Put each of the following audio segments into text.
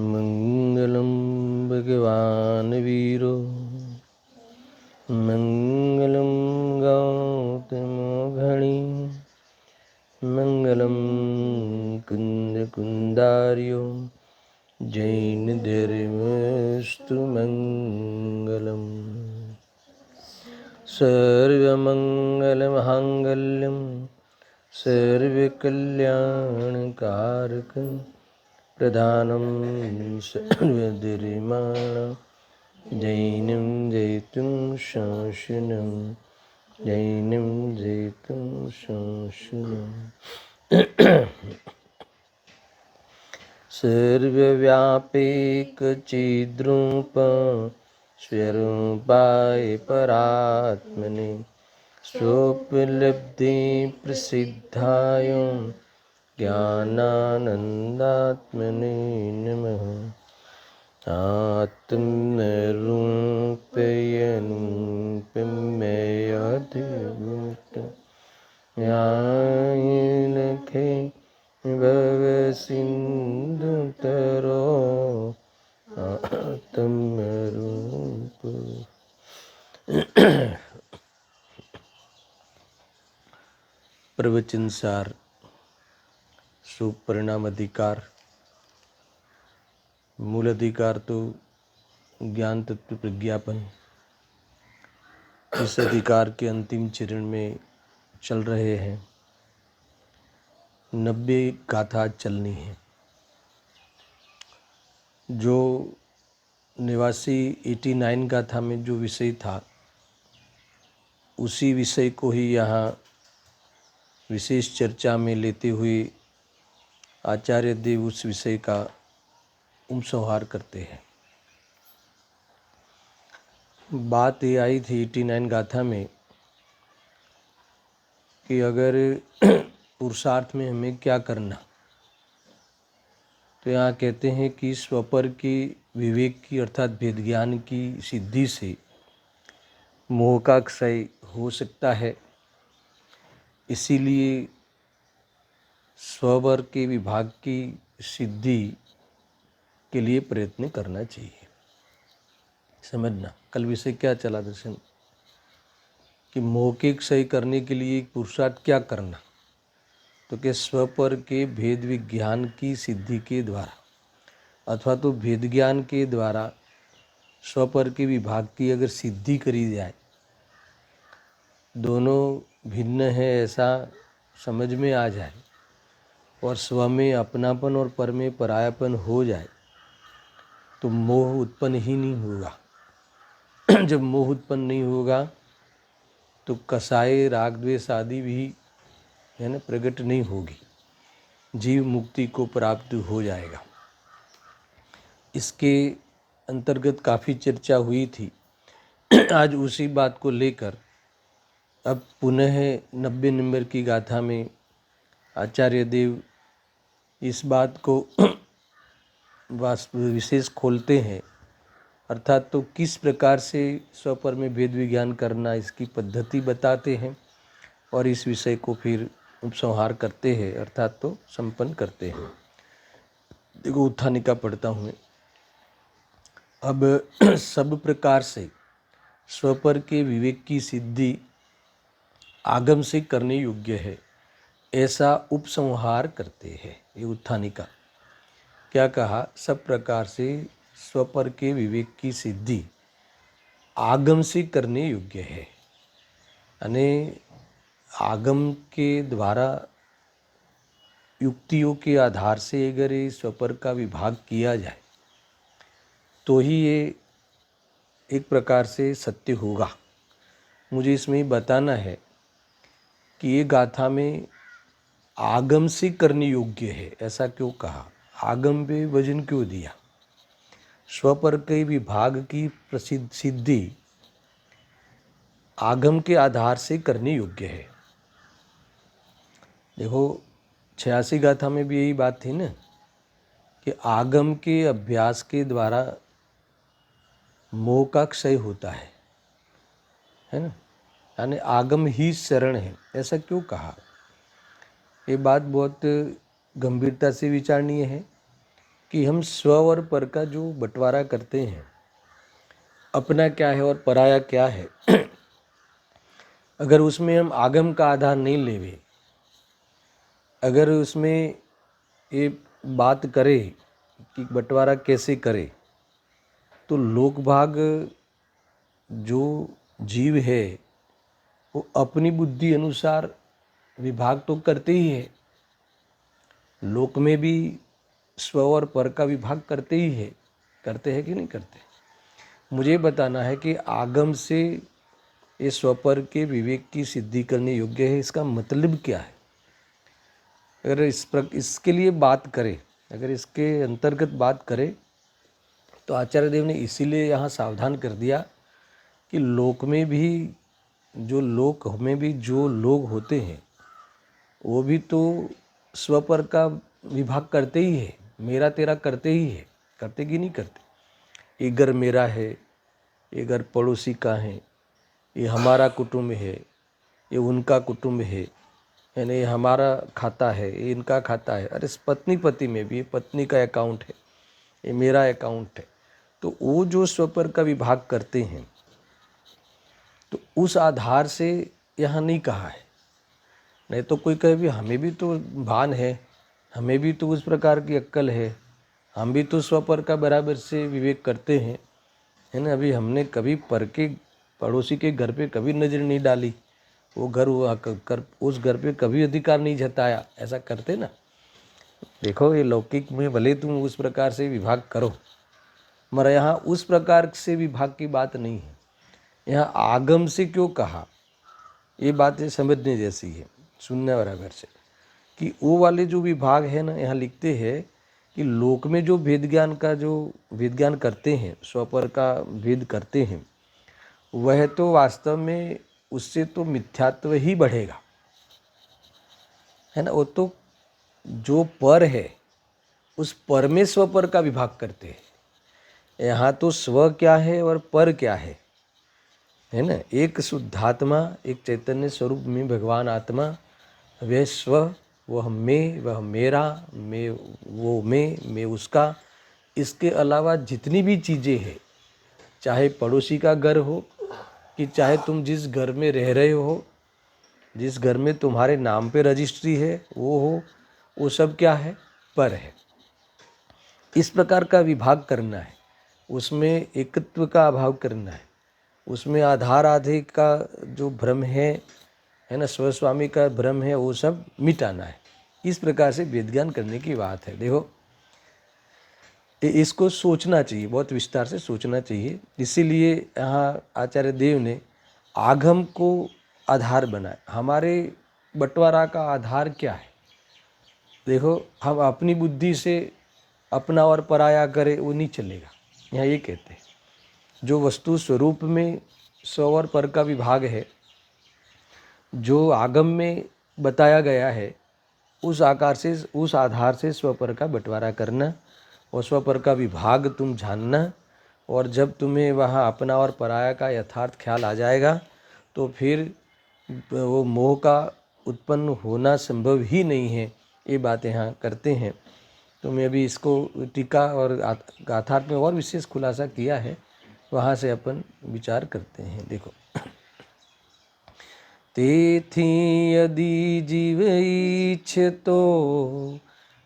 मंगलम भगवान वीरो मंगलम गौतमोघणी मंगलम कुंद कुंदार्यो जैन धर्मस्तु मंगलम सर्वमंगलमांगल्यं सर्वकल्याणकारकं प्रधानं सर्वधर्माणां जैनं जयितुं शासनं जैनं जयितुं शासनं सर्वव्यापैकचिद्रूप स्वरूपाय परात्मने स्वोपलब्धि प्रसिद्धाय ज्ञानानन्दात्मने नमः। आत्मरूपयनुपमेयाधिभूत न्यायलखे भवसिन्धुतरो आत्मरूप। प्रवचन सार सुपरिणाम अधिकार। मूल अधिकार तो ज्ञान तत्व प्रज्ञापन। इस अधिकार के अंतिम चरण में चल रहे हैं। 90 गाथा चलनी है। जो निवासी 89 गाथा में जो विषय था उसी विषय को ही यहाँ विशेष चर्चा में लेते हुए आचार्य देव उस विषय का उपसंहार करते हैं। बात ये आई थी 89 गाथा में कि अगर पुरुषार्थ में हमें क्या करना, तो यहाँ कहते हैं कि स्वपर की विवेक की अर्थात भेद ज्ञान की सिद्धि से मोह का क्षय हो सकता है। इसीलिए स्ववर के विभाग की सिद्धि के लिए प्रयत्न करना चाहिए। समझना, कल विषय क्या चला दर्शन कि मोह के क्षय करने के लिए पुरुषार्थ क्या करना, तो कि स्वपर के भेद विज्ञान की सिद्धि के द्वारा अथवा तो भेद ज्ञान के द्वारा स्वपर के विभाग की अगर सिद्धि करी जाए, दोनों भिन्न है ऐसा समझ में आ जाए और स्व में अपनापन और पर में परायापन हो जाए, तो मोह उत्पन्न ही नहीं होगा। जब मोह उत्पन्न नहीं होगा तो कसाय राग द्वेष आदि भी है ना प्रकट नहीं होगी, जीव मुक्ति को प्राप्त हो जाएगा। इसके अंतर्गत काफ़ी चर्चा हुई थी। आज उसी बात को लेकर अब पुनः 90 नंबर की गाथा में आचार्य देव इस बात को विशेष खोलते हैं, अर्थात तो किस प्रकार से स्वपर में भेद विज्ञान करना इसकी पद्धति बताते हैं और इस विषय को फिर उपसंहार करते हैं, अर्थात तो संपन्न करते हैं। देखो उत्थानिका पढ़ता हूँ मैं। अब सब प्रकार से स्वपर के विवेक की सिद्धि आगम से करने योग्य है, ऐसा उपसंहार करते हैं। ये उत्थानिका क्या कहा, सब प्रकार से स्वपर के विवेक की सिद्धि आगम से करने योग्य है। यानी आगम के द्वारा युक्तियों के आधार से अगर ये स्वपर का विभाग किया जाए तो ही ये एक प्रकार से सत्य होगा। मुझे इसमें बताना है कि ये गाथा में आगम से करने योग्य है, ऐसा क्यों कहा, आगम पे वजन क्यों दिया। स्वपर के विभाग की प्रसिद्ध सिद्धि आगम के आधार से करने योग्य है। देखो 86 गाथा में भी यही बात थी ना कि आगम के अभ्यास के द्वारा मोह का क्षय होता है ना। यानी आगम ही शरण है, ऐसा क्यों कहा? ये बात बहुत गंभीरता से विचारणीय है कि हम स्व और पर का जो बंटवारा करते हैं, अपना क्या है और पराया क्या है, अगर उसमें हम आगम का आधार नहीं लेवे, अगर उसमें ये बात करें कि बंटवारा कैसे करे, तो लोक भाग जो जीव है वो अपनी बुद्धि अनुसार विभाग तो करते ही है। लोक में भी स्व और पर का विभाग करते ही है, करते हैं कि नहीं करते? मुझे बताना है कि आगम से ये स्वपर के विवेक की सिद्धि करने योग्य है, इसका मतलब क्या है? अगर इसके लिए बात करें, अगर इसके अंतर्गत बात करें, तो आचार्य देव ने इसीलिए यहाँ सावधान कर दिया कि लोक में भी जो लोग होते हैं वो भी तो स्वपर का विभाग करते ही है, मेरा तेरा करते ही है, करते कि नहीं करते? ये घर मेरा है, ये घर पड़ोसी का है, ये हमारा कुटुंब है, ये उनका कुटुंब है, यानी ये हमारा खाता है, ये इनका खाता है। अरे पत्नी पति में भी, ये पत्नी का अकाउंट है, ये मेरा अकाउंट है। तो वो जो स्वपर का विभाग करते हैं, तो उस आधार से यहाँ नहीं कहा है। नहीं तो कोई कहे भी हमें भी तो भान है, हमें भी तो उस प्रकार की अक्ल है, हम भी तो स्वपर का बराबर से विवेक करते हैं, है ना। अभी हमने कभी पर के पड़ोसी के घर पे कभी नज़र नहीं डाली, वो घर उस घर पे कभी अधिकार नहीं जताया, ऐसा करते ना। देखो ये लौकिक में भले तुम उस प्रकार से विभाग करो, मगर यहाँ उस प्रकार से विभाग की बात नहीं है। यहाँ आगम से क्यों कहा, ये बातें समझने जैसी है, सुनने बराबर से, कि वो वाले जो विभाग है ना, यहाँ लिखते हैं कि लोक में जो भेद ज्ञान करते हैं, स्वपर का भेद करते हैं, वह तो वास्तव में उससे तो मिथ्यात्व ही बढ़ेगा, है ना। वो तो जो पर है उस पर में स्वपर का विभाग करते हैं। यहाँ तो स्व क्या है और पर क्या है ना। एक शुद्धात्मा, एक चैतन्य स्वरूप में भगवान आत्मा, वह स्व, वह मैं, वह मेरा, मैं उसका। इसके अलावा जितनी भी चीज़ें हैं, चाहे पड़ोसी का घर हो कि चाहे तुम जिस घर में रह रहे हो, जिस घर में तुम्हारे नाम पे रजिस्ट्री है वो हो, वो सब क्या है? पर है। इस प्रकार का विभाग करना है, उसमें एकत्व का अभाव करना है, उसमें आधार आधे का जो भ्रम है ना, स्वस्वामी का भ्रम है, वो सब मिटाना है। इस प्रकार से वेद ज्ञान करने की बात है। देखो इसको सोचना चाहिए, बहुत विस्तार से सोचना चाहिए। इसीलिए यहाँ आचार्य देव ने आगम को आधार बनाया। हमारे बंटवारा का आधार क्या है? देखो हम अपनी बुद्धि से अपना और पराया करें, वो नहीं चलेगा। यहाँ ये कहते हैं जो वस्तु स्वरूप में स्व और पर का विभाग है, जो आगम में बताया गया है, उस आधार से स्वपर का बंटवारा करना और स्वपर का विभाग तुम जानना। और जब तुम्हें वहाँ अपना और पराया का यथार्थ ख्याल आ जाएगा, तो फिर वो मोह का उत्पन्न होना संभव ही नहीं है। ये बात यहाँ करते हैं। तो मैं अभी इसको टीका और गाथार्थ में और विशेष खुलासा किया है, वहाँ से अपन विचार करते हैं। देखो तेथी यदि जीव इच्छतो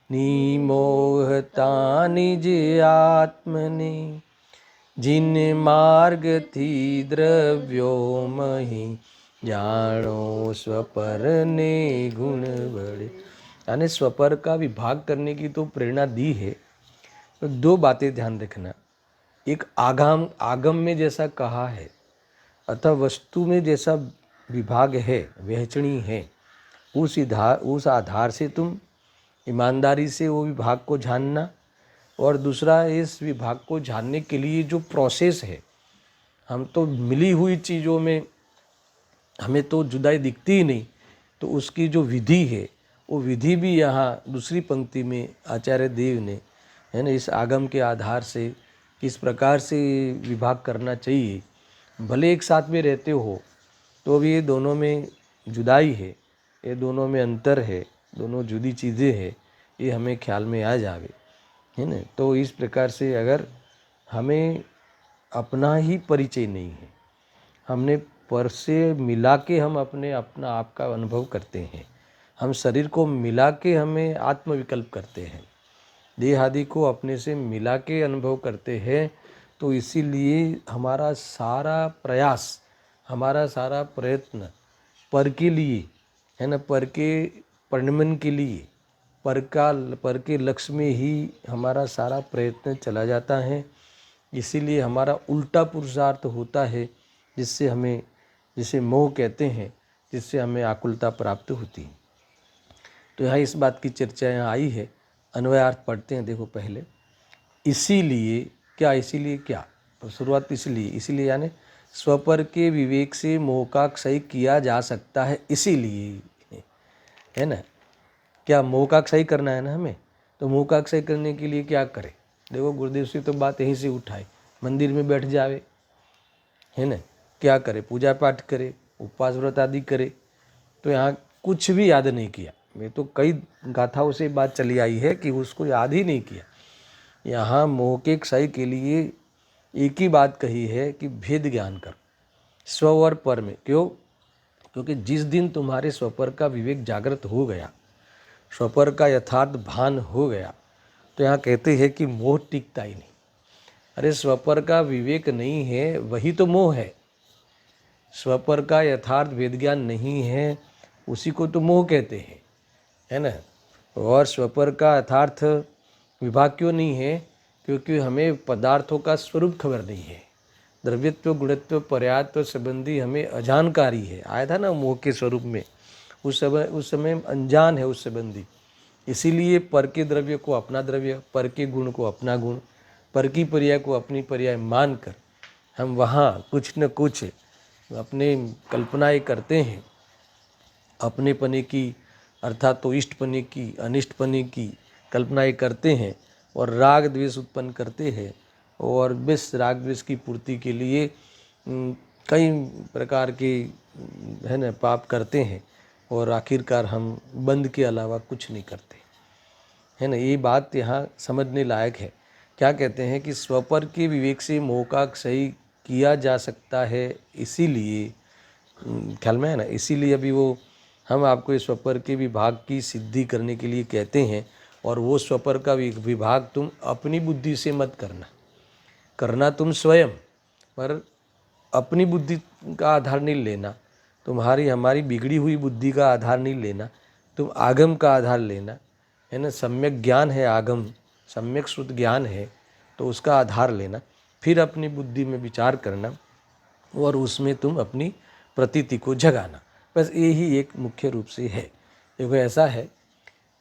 निमोहता निज आत्मने, जिन मार्ग थी द्रव्योमहि, जानो स्वपर ने गुण बड़े। यानी स्वपर का विभाग करने की तो प्रेरणा दी है। तो दो बातें ध्यान रखना, एक आगम में जैसा कहा है, अतः वस्तु में जैसा विभाग है, वहचनी है, उस आधार से तुम ईमानदारी से वो विभाग को जानना। और दूसरा, इस विभाग को जानने के लिए जो प्रोसेस है, हम तो मिली हुई चीज़ों में हमें तो जुदाई दिखती ही नहीं, तो उसकी जो विधि है, वो विधि भी यहाँ दूसरी पंक्ति में आचार्य देव ने, है ना, इस आगम के आधार से किस प्रकार से विभाग करना चाहिए। भले एक साथ में रहते हो तो भी ये दोनों में जुदाई है, ये दोनों में अंतर है, दोनों जुदी चीज़ें हैं, ये हमें ख्याल में आ जावे, है ना। तो इस प्रकार से अगर हमें अपना ही परिचय नहीं है, हमने पर से मिला के हम अपना आप का अनुभव करते हैं, हम शरीर को मिला के हमें आत्मविकल्प करते हैं, देह आदि को अपने से मिला के अनुभव करते हैं। तो इसीलिए हमारा सारा प्रयास, हमारा सारा प्रयत्न पर के लिए है ना, पर के परिणमन के लिए, पर के लक्ष्य में ही हमारा सारा प्रयत्न चला जाता है। इसीलिए हमारा उल्टा पुरुषार्थ होता है, जिससे हमें, जिसे मोह कहते हैं, जिससे हमें आकुलता प्राप्त होती है। तो यहाँ इस बात की चर्चा यहाँ आई है। अन्वयार्थ पढ़ते हैं, देखो पहले। इसीलिए क्या, इसीलिए क्या, तो शुरुआत इसीलिए यानी स्वपर के विवेक से मोह का क्षय किया जा सकता है, इसीलिए, है ना। क्या मोह का क्षय करना है ना हमें, तो मोह का क्षय करने के लिए क्या करें। देखो गुरुदेव से तो बात यहीं से उठाए, मंदिर में बैठ जावे, है ना, क्या करे, पूजा पाठ करे, उपवास व्रत आदि करे। तो यहाँ कुछ भी याद नहीं किया। मैं तो कई गाथाओं से बात चली आई है कि उसको याद ही नहीं किया। यहाँ मोह के क्षय के लिए एक ही बात कही है कि भेद ज्ञान कर, स्व और पर में। क्यों? क्योंकि जिस दिन तुम्हारे स्वपर का विवेक जागृत हो गया, स्वपर का यथार्थ भान हो गया, तो यहाँ कहते हैं कि मोह टिकता ही नहीं। अरे स्वपर का विवेक नहीं है, वही तो मोह है। स्वपर का यथार्थ वेद ज्ञान नहीं है, उसी को तो मोह कहते हैं, है ना। और स्वपर का यथार्थ विभाग क्यों नहीं है? क्योंकि हमें पदार्थों का स्वरूप खबर नहीं है। द्रव्यत्व, गुणत्व, पर्यायत्व संबंधी हमें अजानकारी है। आया था ना मोह के स्वरूप में, उस समय अनजान है उस संबंधी। इसीलिए पर के द्रव्य को अपना द्रव्य, पर के गुण को अपना गुण, पर की पर्याय को अपनी पर्याय मानकर हम वहाँ कुछ न कुछ अपने कल्पनाएं करते हैं, अपने पने की, अर्थात तो इष्ट पने की, अनिष्ट पने की कल्पनाएं करते हैं और राग द्वेष उत्पन्न करते हैं। और बस राग द्वेष की पूर्ति के लिए कई प्रकार के है ना पाप करते हैं, और आखिरकार हम बंद के अलावा कुछ नहीं करते, है ना। ये बात यहाँ समझने लायक है। क्या कहते हैं कि स्वपर के विवेक से मोह का क्षय किया जा सकता है, इसीलिए, ख्याल में है ना, इसीलिए अभी वो हम आपको इस स्वपर के विभाग की सिद्धि करने के लिए कहते हैं। और वो स्वपर का विभाग तुम अपनी बुद्धि से मत करना, करना तुम स्वयं, पर अपनी बुद्धि का आधार नहीं लेना, तुम्हारी हमारी बिगड़ी हुई बुद्धि का आधार नहीं लेना, तुम आगम का आधार लेना, है ना। सम्यक ज्ञान है आगम, सम्यक शुद्ध ज्ञान है, तो उसका आधार लेना, फिर अपनी बुद्धि में विचार करना और उसमें तुम अपनी प्रतीति को जगाना। बस यही एक मुख्य रूप से है। देखो ऐसा है,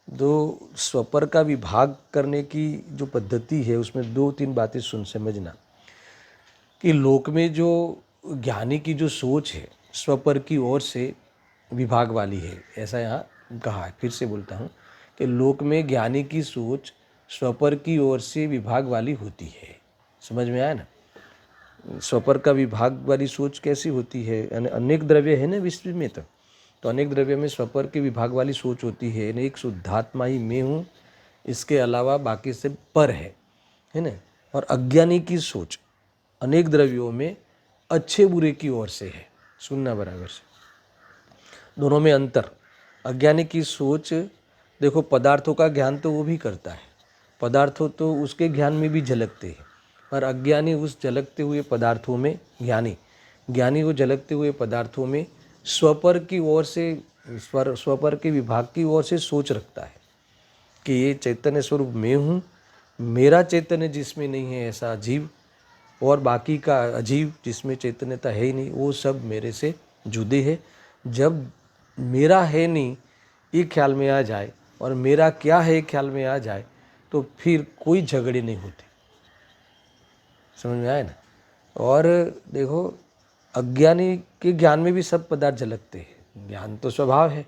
दो स्वपर का विभाग करने की जो पद्धति है उसमें दो तीन बातें समझना कि लोक में जो ज्ञानी की जो सोच है स्वपर की ओर से विभाग वाली है, ऐसा यहाँ कहा है। फिर से बोलता हूँ कि लोक में ज्ञानी की सोच स्वपर की ओर से विभाग वाली होती है। समझ में आया ना? स्वपर का विभाग वाली सोच कैसी होती है? यानी अनेक द्रव्य है ना विश्व में, तो अनेक द्रव्य में स्वपर के विभाग वाली सोच होती है। यानी एक शुद्धात्मा ही मैं हूँ, इसके अलावा बाकी से पर है ना। और अज्ञानी की सोच अनेक द्रव्यों में अच्छे बुरे की ओर से है। सुनना बराबर से, दोनों में अंतर। अज्ञानी की सोच, देखो पदार्थों का ज्ञान तो वो भी करता है, पदार्थों तो उसके ज्ञान में भी झलकते हैं, पर अज्ञानी उस झलकते हुए पदार्थों में, ज्ञानी वो झलकते हुए पदार्थों में स्वपर की ओर से, स्वपर के विभाग की ओर से सोच रखता है कि ये चैतन्य स्वरूप मैं हूँ, मेरा चैतन्य जिसमें नहीं है ऐसा अजीव, और बाकी का अजीव जिसमें चैतन्यता है ही नहीं, वो सब मेरे से जुदे है। जब मेरा है नहीं ये ख्याल में आ जाए और मेरा क्या है ख्याल में आ जाए, तो फिर कोई झगड़े नहीं होते। समझ में आए ना? और देखो अज्ञानी के ज्ञान में भी सब पदार्थ झलकते हैं, ज्ञान तो स्वभाव है,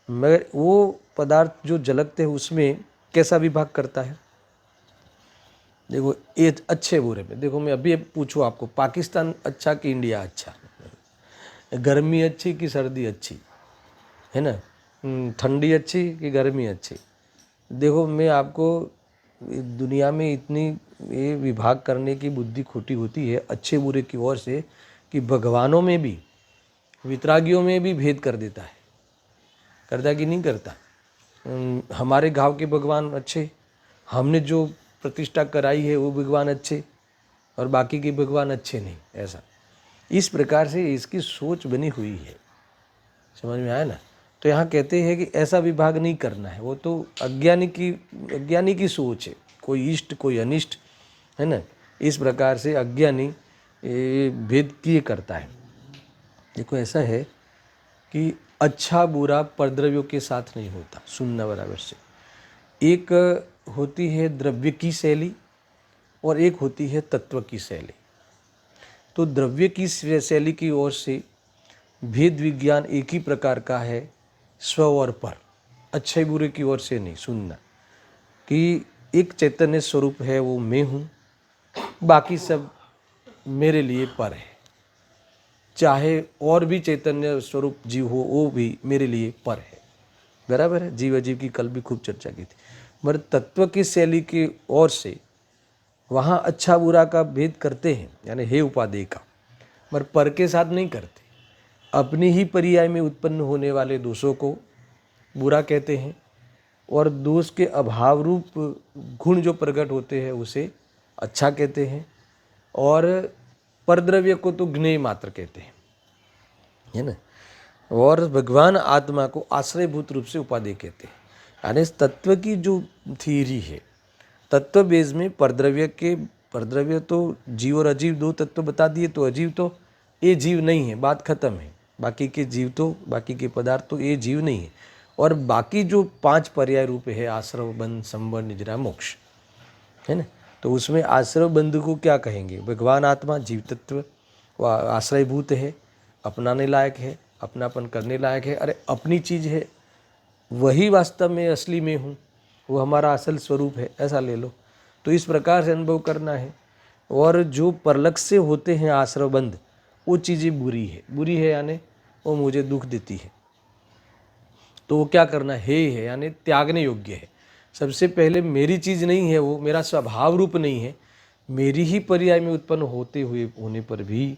मगर वो पदार्थ जो झलकते हैं उसमें कैसा विभाग करता है? देखो ये अच्छे बुरे में, देखो मैं अभी पूछूँ आपको, पाकिस्तान अच्छा कि इंडिया अच्छा, गर्मी अच्छी कि सर्दी अच्छी, है ना, ठंडी अच्छी कि गर्मी अच्छी। देखो मैं आपको, दुनिया में इतनी ये विभाग करने की बुद्धि खोटी होती है अच्छे बुरे की ओर से कि भगवानों में भी, वितरागियों में भी भेद कर देता है। करता कि नहीं करता? हमारे गांव के भगवान अच्छे, हमने जो प्रतिष्ठा कराई है वो भगवान अच्छे, और बाकी के भगवान अच्छे नहीं, ऐसा। इस प्रकार से इसकी सोच बनी हुई है, समझ में आया ना। तो यहाँ कहते हैं कि ऐसा विभाग नहीं करना है, वो तो अज्ञानी की सोच है, कोई इष्ट कोई अनिष्ट, है ना। इस प्रकार से अज्ञानी भेद किए करता है। देखो ऐसा है कि अच्छा बुरा परद्रव्यों के साथ नहीं होता, सुनना बराबर से। एक होती है द्रव्य की शैली और एक होती है तत्व की शैली। तो द्रव्य की शैली की ओर से भेद विज्ञान एक ही प्रकार का है, स्व और पर, अच्छे बुरे की ओर से नहीं। सुनना कि एक चैतन्य स्वरूप है, वो मैं हूँ, बाकी सब मेरे लिए पर है। चाहे और भी चैतन्य स्वरूप जीव हो, वो भी मेरे लिए पर है, बराबर है। जीव अजीव की कल भी खूब चर्चा की थी। मगर तत्व की शैली की ओर से वहाँ अच्छा बुरा का भेद करते हैं, यानी हे उपादेय का, मगर पर के साथ नहीं करते। अपनी ही पर्याय में उत्पन्न होने वाले दोषों को बुरा कहते हैं, और दोष के अभाव रूप गुण जो प्रकट होते हैं उसे अच्छा कहते हैं, और परद्रव्य को तो ज्ञेय मात्र कहते हैं, है ना। और भगवान आत्मा को आश्रयभूत रूप से उपादेय कहते हैं। यानी इस तत्व की जो थीरी है, तत्व बेज में परद्रव्य तो जीव और अजीव दो तत्व बता दिए, तो अजीव तो ये जीव नहीं है, बात खत्म है। बाकी के जीव तो, बाकी के पदार्थ तो ये जीव नहीं है। और बाकी जो 5 पर्याय रूप है, आश्रव बंध संबंध निजरा मोक्ष, है ना। तो उसमें आश्रव बंध को क्या कहेंगे? भगवान आत्मा जीव तत्व वह आश्रयभूत है, अपनाने लायक है, अपनापन करने लायक है। अरे अपनी चीज़ है, वही वास्तव में असली में हूँ, वो हमारा असल स्वरूप है, ऐसा ले लो। तो इस प्रकार से अनुभव करना है। और जो परलक्ष से होते हैं आश्रवबंध, वो चीज़ें बुरी है यानी वो मुझे दुख देती है, तो वो क्या करना है यानी त्यागने योग्य है। सबसे पहले मेरी चीज़ नहीं है, वो मेरा स्वभाव रूप नहीं है, मेरी ही पर्याय में उत्पन्न होते हुए होने पर भी,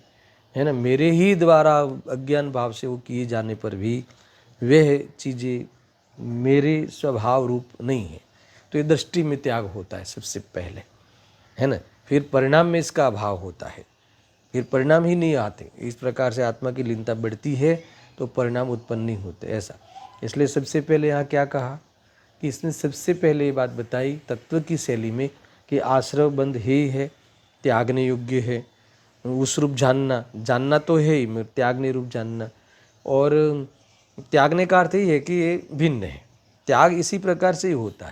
है ना, मेरे ही द्वारा अज्ञान भाव से वो किए जाने पर भी वह चीज़ें मेरे स्वभाव रूप नहीं है। तो ये दृष्टि में त्याग होता है सबसे पहले, है ना। फिर परिणाम में इसका अभाव होता है, फिर परिणाम ही नहीं आते। इस प्रकार से आत्मा की लीनता बढ़ती है तो परिणाम उत्पन्न नहीं होते, ऐसा। इसलिए सबसे पहले यहाँ क्या कहा कि इसने सबसे पहले ये बात बताई तत्व की शैली में कि आश्रव बंध है, त्यागने योग्य है। उस रूप जानना तो है ही, मगर त्यागने रूप जानना। और त्यागने का अर्थ ही है कि ये भिन्न है। त्याग इसी प्रकार से ही होता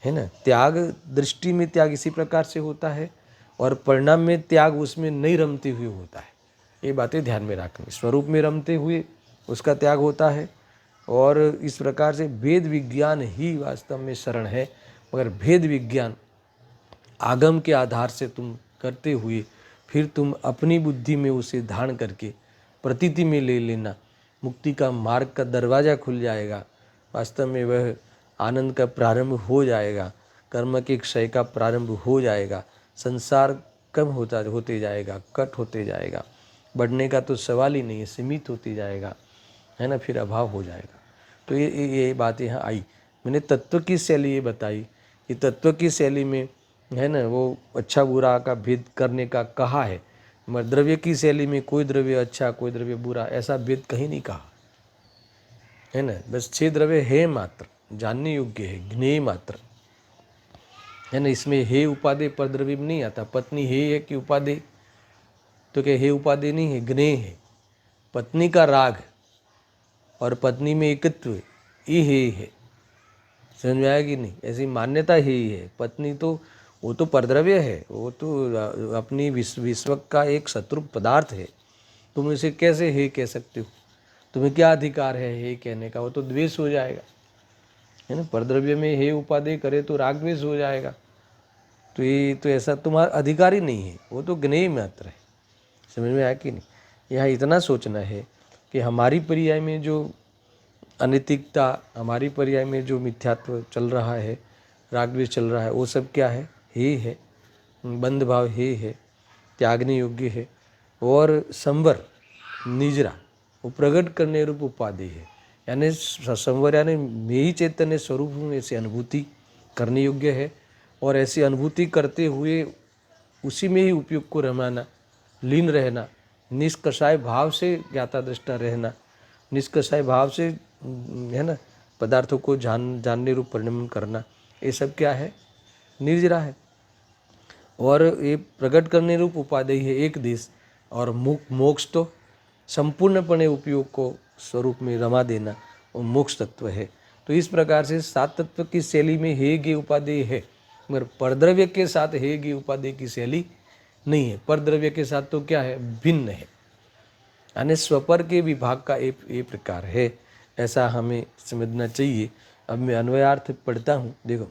है ना। त्याग दृष्टि में त्याग इसी प्रकार से होता है, और परिणाम में त्याग उसमें नहीं रमते हुए होता है। ये बातें ध्यान में रखनी। स्वरूप में रमते हुए उसका त्याग होता है, और इस प्रकार से भेद विज्ञान ही वास्तव में शरण है। मगर भेद विज्ञान आगम के आधार से तुम करते हुए फिर तुम अपनी बुद्धि में उसे धारण करके प्रतीति में ले लेना, मुक्ति का मार्ग का दरवाज़ा खुल जाएगा। वास्तव में वह आनंद का प्रारंभ हो जाएगा, कर्म के क्षय का प्रारंभ हो जाएगा, संसार कम होते जाएगा, कट होते जाएगा, बढ़ने का तो सवाल ही नहीं है, सीमित होती जाएगा, है ना। फिर अभाव हो जाएगा। तो ये बात यहाँ आई। मैंने तत्व की शैली ये बताई कि तत्व की शैली में, है ना, वो अच्छा बुरा का भेद करने का कहा है, मगर द्रव्य की शैली में कोई द्रव्य अच्छा कोई द्रव्य बुरा ऐसा भेद कहीं नहीं कहा, है ना। बस 6 द्रव्य है मात्र, जानने योग्य है, ज्ञेय मात्र, है ना। इसमें हे उपादेय पर द्रव्य में नहीं आता। पत्नी हे है कि उपादेय? तो क्या हे उपादेय नहीं है, ज्ञेय है। पत्नी का राग और पत्नी में एकत्व ये है, समझ में आया कि नहीं? ऐसी मान्यता ही है। पत्नी तो वो तो परद्रव्य है, वो तो अपनी विश्व का एक शत्रु पदार्थ है। तुम इसे कैसे हे कह सकते हो? तुम्हें क्या अधिकार है हे कहने का? वो तो द्वेष हो जाएगा, है ना। परद्रव्य में हे उपादेय करे तो राग द्वेष हो जाएगा। तो ये तो ऐसा तुम्हारा अधिकार ही नहीं है, वो तो ज्ञेय मात्र है। समझ में आया कि नहीं? यहाँ इतना सोचना है कि हमारी पर्याय में जो अनैतिकता, हमारी पर्याय में जो मिथ्यात्व चल रहा है, राग द्वेष चल रहा है, वो सब क्या है? हे है, बंध भाव हे है, त्यागने योग्य है। और संवर, निजरा, वो प्रकट करने रूप उपाधि है। यानी संवर यानी मैं ही चैतन्य स्वरूप हूँ, ऐसी अनुभूति करने योग्य है। और ऐसी अनुभूति करते हुए उसी में ही उपयोग को रमाना, लीन रहना, निष्कषाय भाव से ज्ञाता दृष्टा रहना, निष्कषाय भाव से है ना पदार्थों को जानने रूप परिणमन करना, ये सब क्या है? निर्जरा है। और ये प्रकट करने रूप उपादेय है एक देश। और मोक्ष तो संपूर्णपणे उपयोग को स्वरूप में रमा देना, वो मोक्ष तत्व है। तो इस प्रकार से सात तत्व की शैली में हे गे उपादेय है, मगर परद्रव्य के साथ हे गे उपादेय की शैली नहीं है। परद्रव्य के साथ तो क्या है? भिन्न है। यानी स्वपर के विभाग का एक प्रकार है, ऐसा हमें समझना चाहिए। अब मैं अन्वयार्थ पढ़ता हूँ, देखो।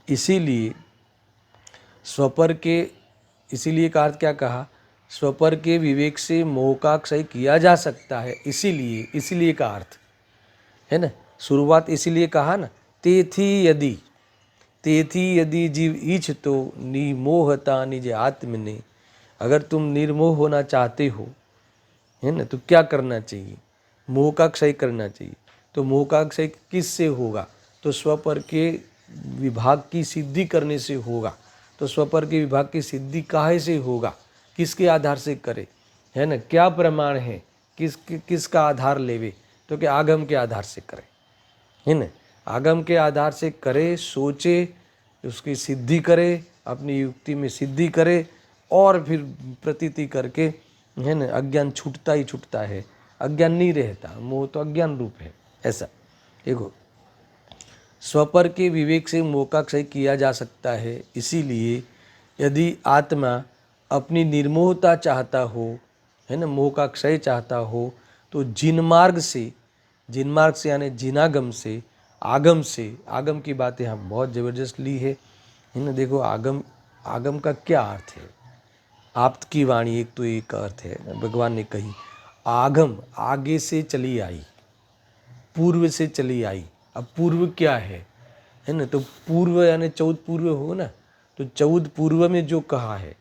इसीलिए स्वपर के, इसीलिए का अर्थ क्या कहा? स्वपर के विवेक से मोह का क्षय किया जा सकता है। इसीलिए, इसीलिए का अर्थ है ना, शुरुआत इसीलिए कहा ना, तेथी यदि जीव इच्छ तो निमोहता निज आत्मने। अगर तुम निर्मोह होना चाहते हो, है ना, तो क्या करना चाहिए? मोह का क्षय करना चाहिए। तो मोह का क्षय किससे होगा? तो स्वपर के विभाग की सिद्धि करने से होगा। तो स्वपर के विभाग की सिद्धि काहे से होगा? किसके आधार से करे, है ना? क्या प्रमाण है? किसका आधार लेवे? तो क्या आगम के आधार से करे, है ना? आगम के आधार से करे, सोचे, उसकी सिद्धि करे, अपनी युक्ति में सिद्धि करे, और फिर प्रतीति करके, है ना, अज्ञान छूटता ही छूटता है। अज्ञान नहीं रहता, मोह तो अज्ञान रूप है। ऐसा देखो, स्वपर के विवेक से मोह का क्षय किया जा सकता है। इसीलिए यदि आत्मा अपनी निर्मोहता चाहता हो, है ना, मोह का क्षय चाहता हो, तो जिनमार्ग से यानी जिनागम से, आगम से, आगम की बात यहाँ बहुत ज़बरदस्त ली है ना। देखो, आगम का क्या अर्थ है? आप्त की वाणी एक तो एक अर्थ है, भगवान ने कही आगम, आगे से चली आई, पूर्व से चली आई। अब पूर्व क्या है ना? तो पूर्व यानी 14 पूर्व हो ना, तो 14 पूर्व में जो कहा है,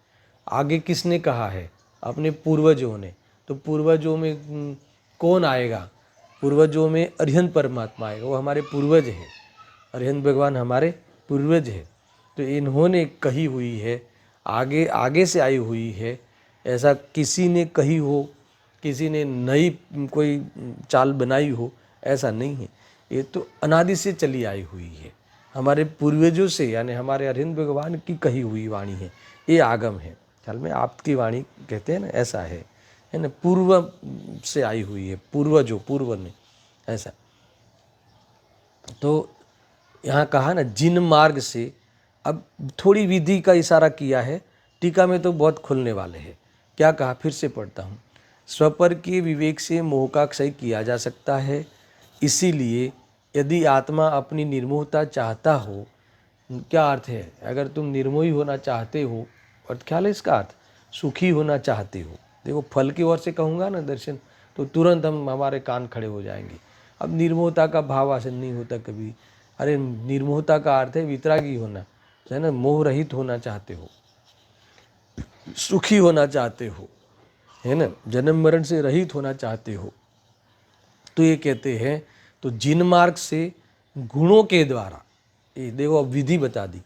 आगे किसने कहा है? अपने पूर्वजों ने। तो पूर्वजों में कौन आएगा? पूर्वजों में अरिहंत परमात्मा आएगा, वो हमारे पूर्वज हैं। अरिहंत भगवान हमारे पूर्वज हैं। तो इन्होंने कही हुई है, आगे से आई हुई है। ऐसा किसी ने कही हो, किसी ने नई कोई चाल बनाई हो, ऐसा नहीं है। ये तो अनादि से चली आई हुई है, हमारे पूर्वजों से, यानी हमारे अरिहंत भगवान की कही हुई वाणी है। ये आगम है। ख्याल में आपकी वाणी कहते हैं ना, ऐसा है ना, पूर्व से आई हुई है, पूर्व ने, ऐसा। तो यहाँ कहा ना जिन मार्ग से, अब थोड़ी विधि का इशारा किया है, टीका में तो बहुत खुलने वाले हैं। क्या कहा? फिर से पढ़ता हूँ। स्वपर के विवेक से मोह का क्षय किया जा सकता है। इसीलिए यदि आत्मा अपनी निर्मोहता चाहता हो, क्या अर्थ है? अगर तुम निर्मोही होना चाहते हो, और ख्याल है इसका अर्थ, सुखी होना चाहते हो। देखो, फल की ओर से कहूँगा ना दर्शन, तो तुरंत हमारे कान खड़े हो जाएंगे। अब निर्मोहता का भाव आसन नहीं होता कभी। अरे, निर्मोहता का अर्थ है वितरागी होना, है ना, मोह रहित होना चाहते हो, सुखी होना चाहते हो, है ना, जन्म मरण से रहित होना चाहते हो। तो ये कहते हैं, तो जिन मार्ग से गुणों के द्वारा, ये देखो अब विधि बता दी,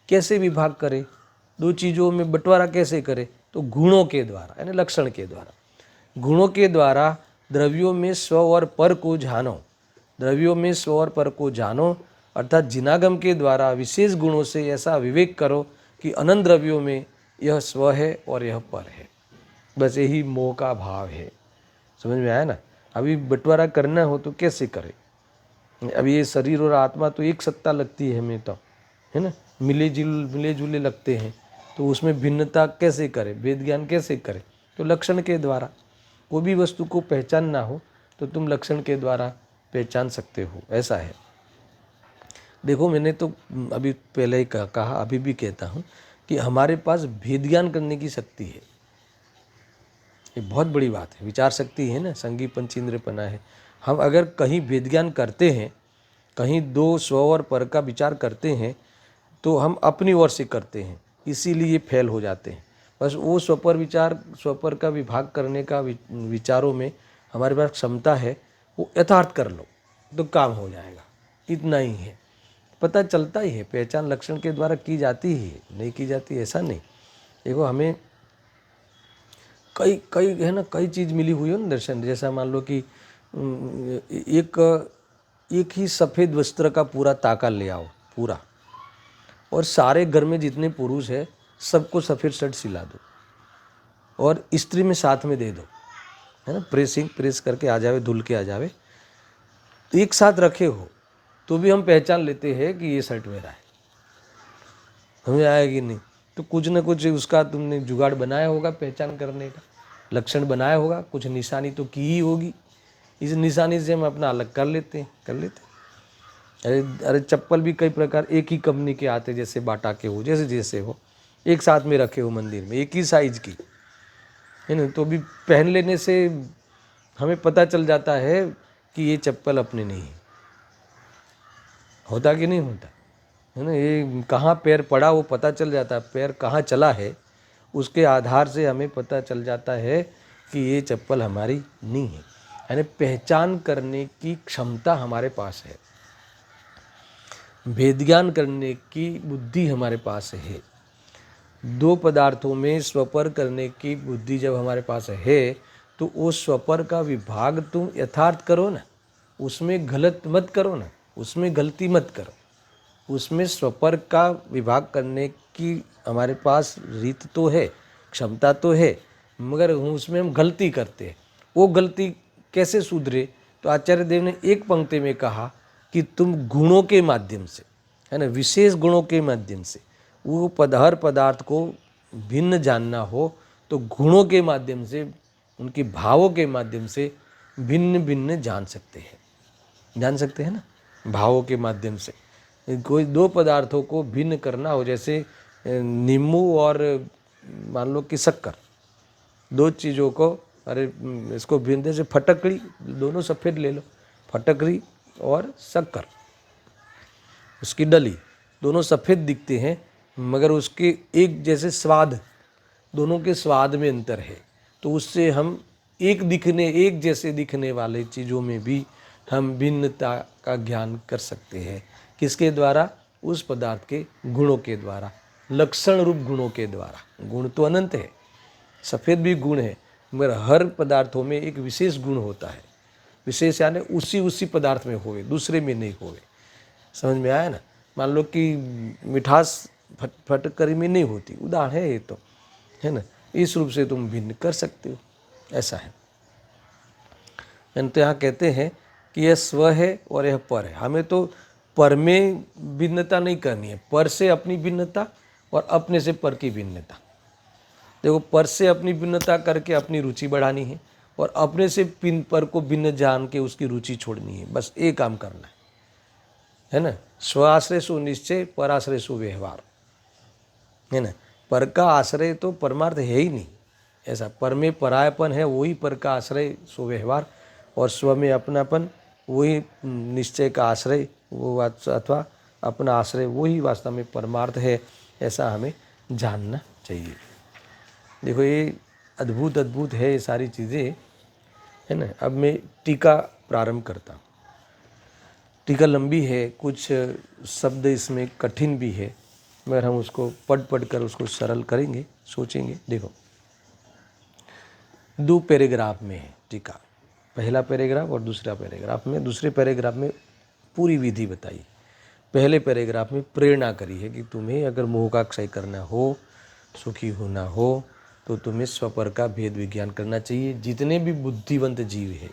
कैसे विभाग करे, दो चीज़ों में बंटवारा कैसे करे? तो गुणों के द्वारा, यानी लक्षण के द्वारा। गुणों के द्वारा द्रव्यों में स्व और पर को जानो, द्रव्यों में स्व और पर को जानो, अर्थात जिनागम के द्वारा विशेष गुणों से ऐसा विवेक करो कि अनंत द्रव्यों में यह स्व है और यह पर है। बस यही मोह का भाव है। समझ में आया ना? अभी बंटवारा करना हो तो कैसे करे? अब ये शरीर और आत्मा तो एक सत्ता लगती है हमें, तो है ना, मिले जुले लगते हैं। तो उसमें भिन्नता कैसे करे, वेद ज्ञान कैसे करे? तो लक्षण के द्वारा। कोई भी वस्तु को पहचानना हो तो तुम लक्षण के द्वारा पहचान सकते हो, ऐसा है। देखो, मैंने तो अभी पहले ही कहा, अभी भी कहता हूँ, कि हमारे पास भेद ज्ञान करने की शक्ति है। ये बहुत बड़ी बात है। विचार शक्ति है ना, संगी पंचेंद्रियपना है। हम अगर कहीं भेद ज्ञान करते हैं, कहीं दो स्व और पर का विचार करते हैं, तो हम अपनी ओर से करते हैं, इसीलिए फेल हो जाते हैं। बस वो स्वपर विचार, स्वपर का विभाग करने का विचारों में हमारे पास क्षमता है, वो यथार्थ कर लो तो काम हो जाएगा। इतना ही है, पता चलता ही है। पहचान लक्षण के द्वारा की जाती ही है, नहीं की जाती ऐसा नहीं। देखो हमें कई कई है ना, कई चीज़ मिली हुई हो ना दर्शन। जैसा मान लो कि एक ही सफ़ेद वस्त्र का पूरा ताका ले आओ पूरा, और सारे घर में जितने पुरुष है सबको सफ़ेद शर्ट सिला दो और इस्त्री में साथ में दे दो, है ना, प्रेस करके आ जावे, धुल के आ जावे, तो एक साथ रखे हो तो भी हम पहचान लेते हैं कि ये शर्ट मेरा है। हमें आएगी नहीं तो कुछ न कुछ उसका तुमने जुगाड़ बनाया होगा, पहचान करने का लक्षण बनाया होगा, कुछ निशानी तो की ही होगी। इस निशानी से हम अपना अलग कर लेते हैं। अरे चप्पल भी कई प्रकार, एक ही कंपनी के आते, जैसे बाटा के हो, जैसे हो, एक साथ में रखे हो मंदिर में, एक ही साइज की, है ना, तो भी पहन लेने से हमें पता चल जाता है कि ये चप्पल अपने नहीं है। होता कि नहीं होता, है ना। ये कहाँ पैर पड़ा वो पता चल जाता है, पैर कहाँ चला है उसके आधार से हमें पता चल जाता है कि ये चप्पल हमारी नहीं है। यानी पहचान करने की क्षमता हमारे पास है, भेद ज्ञान करने की बुद्धि हमारे पास है। दो पदार्थों में स्वपर करने की बुद्धि जब हमारे पास है तो वो स्वपर का विभाग तुम यथार्थ करो ना, उसमें गलत मत करो ना, उसमें गलती मत करो। उसमें स्वपर का विभाग करने की हमारे पास रीत तो है, क्षमता तो है, मगर उसमें हम गलती करते हैं। वो गलती कैसे सुधरे, तो आचार्य देव ने एक पंक्ति में कहा कि तुम गुणों के माध्यम से, है ना, विशेष गुणों के माध्यम से वो हर पदार्थ को भिन्न जानना हो तो गुणों के माध्यम से, उनके भावों के माध्यम से भिन्न भिन्न जान सकते हैं ना, भावों के माध्यम से। कोई दो पदार्थों को भिन्न करना हो, जैसे नींबू और मान लो कि शक्कर, दो चीज़ों को, अरे इसको भिन्न, जैसे फटकड़ी, दोनों सफ़ेद ले लो, फटकड़ी और शक्कर, उसकी डली, दोनों सफ़ेद दिखते हैं मगर उसके एक जैसे स्वाद, दोनों के स्वाद में अंतर है। तो उससे हम एक जैसे दिखने वाले चीज़ों में भी हम भिन्नता का ज्ञान कर सकते हैं। किसके द्वारा? उस पदार्थ के गुणों के द्वारा, लक्षण रूप गुणों के द्वारा। गुण तो अनंत है, सफ़ेद भी गुण है, मगर हर पदार्थों में एक विशेष गुण होता है। विशेष यानी उसी पदार्थ में होवे, दूसरे में नहीं होवे। समझ में आया ना। मान लो कि मिठास फटकरी में नहीं होती, उदाहरण है ये तो, है ना। इस रूप से तुम भिन्न कर सकते हो, ऐसा है। तो यहाँ कहते हैं कि यह स्व है और यह पर है। हमें तो पर में भिन्नता नहीं करनी है, पर से अपनी भिन्नता और अपने से पर की भिन्नता। देखो, पर से अपनी भिन्नता करके अपनी रुचि बढ़ानी है और अपने से पर को भिन्न जान के उसकी रुचि छोड़नी है। बस एक काम करना है ना। स्वाश्रय सु निश्चय, पर आश्रय सु व्यवहार, है ना। पर का आश्रय तो परमार्थ है ही नहीं, ऐसा पर में परायपन है, वही पर का आश्रय सु व्यवहार, और स्व में अपनापन वही निश्चय का आश्रय, वो अथवा अपना आश्रय वही वास्तव में परमार्थ है। ऐसा हमें जानना चाहिए। देखो, ये अद्भुत है ये सारी चीज़ें, है ना। अब मैं टीका प्रारंभ करता हूँ। टीका लंबी है, कुछ शब्द इसमें कठिन भी है, मगर हम उसको पढ़ कर उसको सरल करेंगे, सोचेंगे। देखो, दो पैराग्राफ में है टीका, पहला पैराग्राफ और दूसरा पैराग्राफ में। दूसरे पैराग्राफ में पूरी विधि बताई, पहले पैराग्राफ में प्रेरणा करी है कि तुम्हें अगर मोह का क्षय करना हो, सुखी होना हो, तो तुम्हें स्वपर का भेद विज्ञान करना चाहिए। जितने भी बुद्धिवंत जीव है,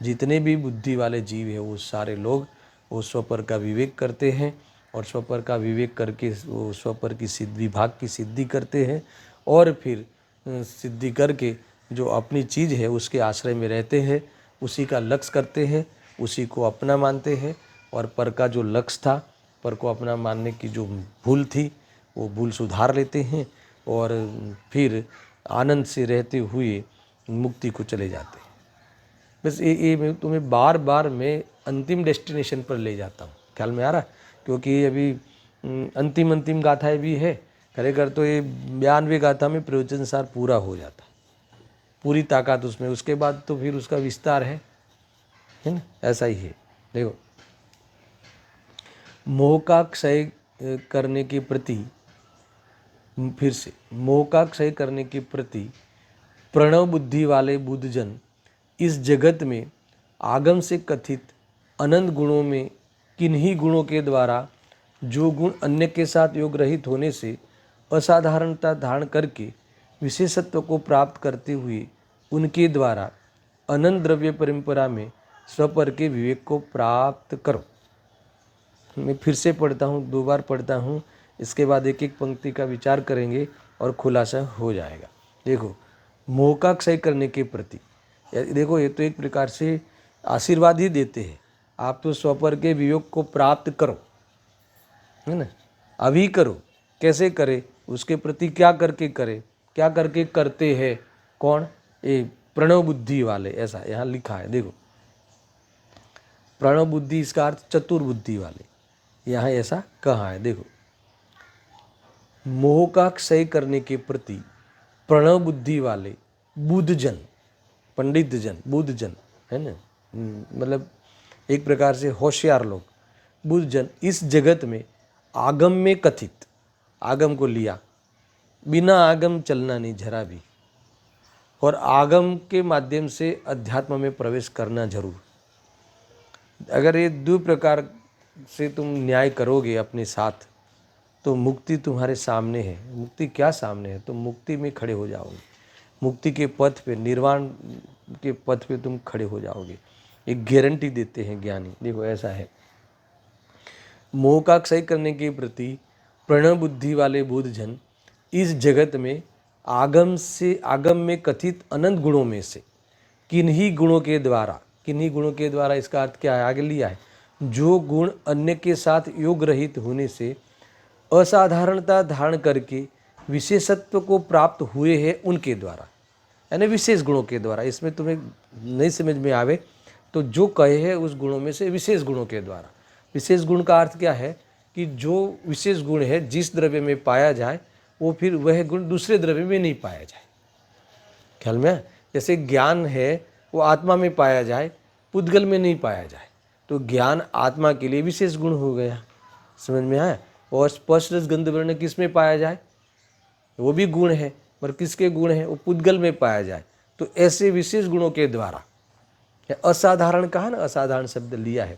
जितने भी बुद्धि वाले जीव है, वो सारे लोग वो स्वपर का विवेक करते हैं, और स्वपर का विवेक करके वो स्वपर की विभाग की सिद्धि करते हैं, और फिर सिद्धि करके जो अपनी चीज़ है उसके आश्रय में रहते हैं, उसी का लक्ष्य करते हैं, उसी को अपना मानते हैं, और पर का जो लक्ष्य था, पर को अपना मानने की जो भूल थी, वो भूल सुधार लेते हैं और फिर आनंद से रहते हुए मुक्ति को चले जाते हैं। बस ये मैं तुम्हें बार बार मैं अंतिम डेस्टिनेशन पर ले जाता हूँ, ख्याल में आ रहा है? क्योंकि अभी अंतिम गाथाएं भी है, खरेखर तो ये 92 गाथा में प्रयोजन सार पूरा हो जाता, पूरी ताकत उसमें, उसके बाद तो फिर उसका विस्तार है ना, ऐसा ही है। देखो, मोह का क्षय करने के प्रति, फिर से मोह का क्षय करने के प्रति प्रणव बुद्धि वाले बुद्धजन इस जगत में आगम से कथित अनंत गुणों में किन्हीं गुणों के द्वारा जो गुण अन्य के साथ योग रहित होने से असाधारणता धारण करके विशेषत्व को प्राप्त करते हुए उनके द्वारा अनंत द्रव्य परंपरा में स्वपर के विवेक को प्राप्त करो। मैं फिर से पढ़ता हूँ, 2 बार पढ़ता हूँ, इसके बाद एक एक पंक्ति का विचार करेंगे और खुलासा हो जाएगा। देखो, मोह का क्षय करने के प्रति, देखो ये तो एक प्रकार से आशीर्वाद ही देते हैं, आप तो स्वपर के वियोग को प्राप्त करो, है ना, अभी करो। कैसे करे, उसके प्रति क्या करके करे, क्या करके करते हैं, कौन? ये प्रणव बुद्धि वाले, ऐसा यहाँ लिखा है। देखो, प्रणव बुद्धि इसका अर्थ चतुर्बुद्धि वाले, यहाँ ऐसा कहा है। देखो, मोह का क्षय करने के प्रति प्रणव बुद्धि वाले बुद्धजन, पंडित जन, बुद्धजन है ना, मतलब एक प्रकार से होशियार लोग, बुद्धजन इस जगत में आगम में कथित, आगम को लिया, बिना आगम चलना नहीं जरा भी, और आगम के माध्यम से अध्यात्म में प्रवेश करना जरूर। अगर ये 2 प्रकार से तुम न्याय करोगे अपने साथ, तो मुक्ति तुम्हारे सामने है। मुक्ति क्या सामने है? तुम मुक्ति में खड़े हो जाओगे, मुक्ति के पथ पे, निर्वाण के पथ पे तुम खड़े हो जाओगे, एक गारंटी देते हैं ज्ञानी। देखो, ऐसा है, मोह का क्षय करने के प्रति प्रणव बुद्धि वाले बुद्धजन इस जगत में आगम में कथित अनंत गुणों में से किन्हीं गुणों के द्वारा, किन्हीं गुणों के द्वारा इसका अर्थ क्या है, आगे लिया है, जो गुण अन्य के साथ योग रहित होने से असाधारणता धारण करके विशेषत्व को प्राप्त हुए हैं उनके द्वारा, यानी विशेष गुणों के द्वारा। इसमें तुम्हें नहीं समझ में आवे तो जो कहे है उस गुणों में से विशेष गुणों के द्वारा। विशेष गुण का अर्थ क्या है कि जो विशेष गुण है जिस द्रव्य में पाया जाए वो फिर वह गुण दूसरे द्रव्य में नहीं पाया जाए। ख्याल में? जैसे ज्ञान है वो आत्मा में पाया जाए, पुद्गल में नहीं पाया जाए, तो ज्ञान आत्मा के लिए विशेष गुण हो गया। समझ में आया? और स्पर्श रस गंध वर्ण किस में पाया जाए, वो भी गुण है, पर किसके गुण है, वो पुद्गल में पाया जाए। तो ऐसे विशेष गुणों के द्वारा, असाधारण कहा ना, असाधारण शब्द लिया है,